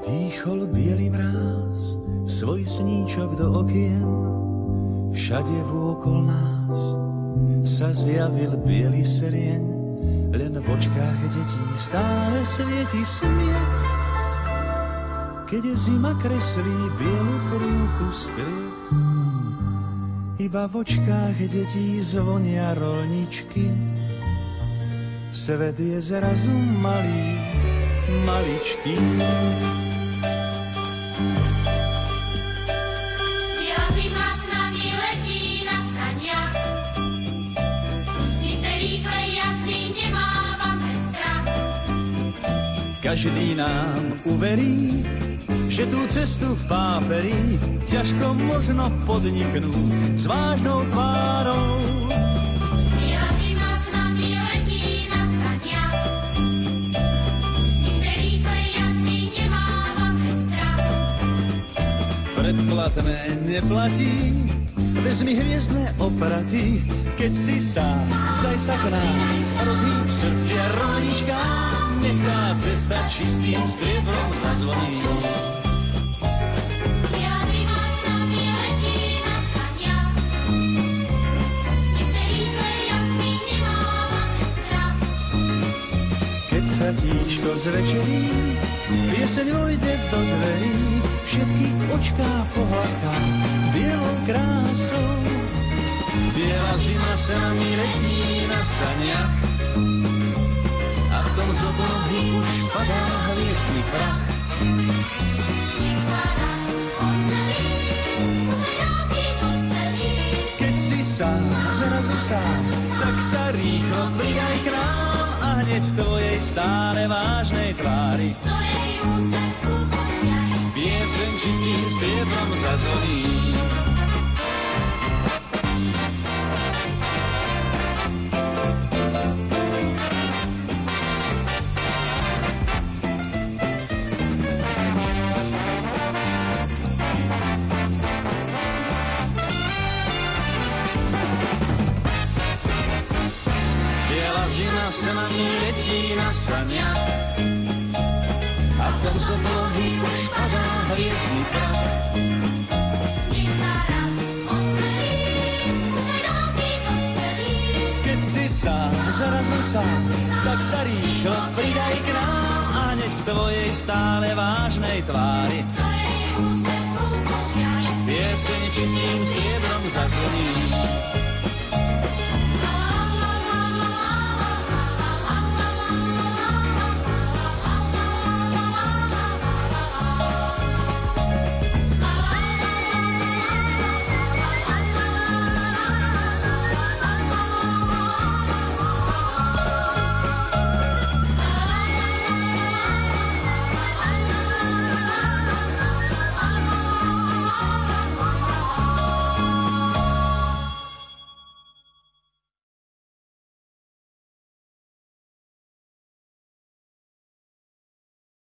Dýchol biely mráz, svoj sníčok do okien, všade vôkol nás sa zjavil biely serieň, len v očkách detí stále svieti smiech. Keď zima kreslí bielu krivku striech, iba v očkách detí zvonia rolničky. Svet je zrazu malý, maličký. Biela zima s nami letí na saniach, my se rýchle jazdy nemávame strach. Každý nám uverí, že tú cestu v páperi ťažko možno podniknúť s vážnou tvárou. Biela zima s nami letí na saniach, my se rýchle jazdy nemávame strach. Predplatné neplatí, vezmi hviezdne opraty, keď si sám, daj sa k nám, rozhýb srdcia rolnička, nech tá cesta čistým striebrom zazvoní. Biela zima s nami letí na saniach, my se rýchle jazdy nemávame strach. Keď sa tíško zvečerí, pieseň vojde do dverí, všetky očká pohľadká bielou krásou. Biela zima sa nami letí na saniach a v tom z oblohy už padá hviezdny prach. Nech sa raz osmelí, vojáky dospelí. Keď si sám, zrazu sám, tak sa rýchlo pridaj k nám a hneď v tvojej stále vážnej tvári Ktorej úsmev skutočne pieseň čistým striebrom zazvoní. Biela zima sa nami letí na saniach a v tom z oblohy už padá hviezdny prach. nech sa raz osmelí, vojáky dospelí. Keď si sám, zrazu sám, tak sa rýchlo pridaj k nám a hneď v tvojej stále vážnej tvári Ktorej úsmev skutočne pieseň čistým striebrom zazvoní.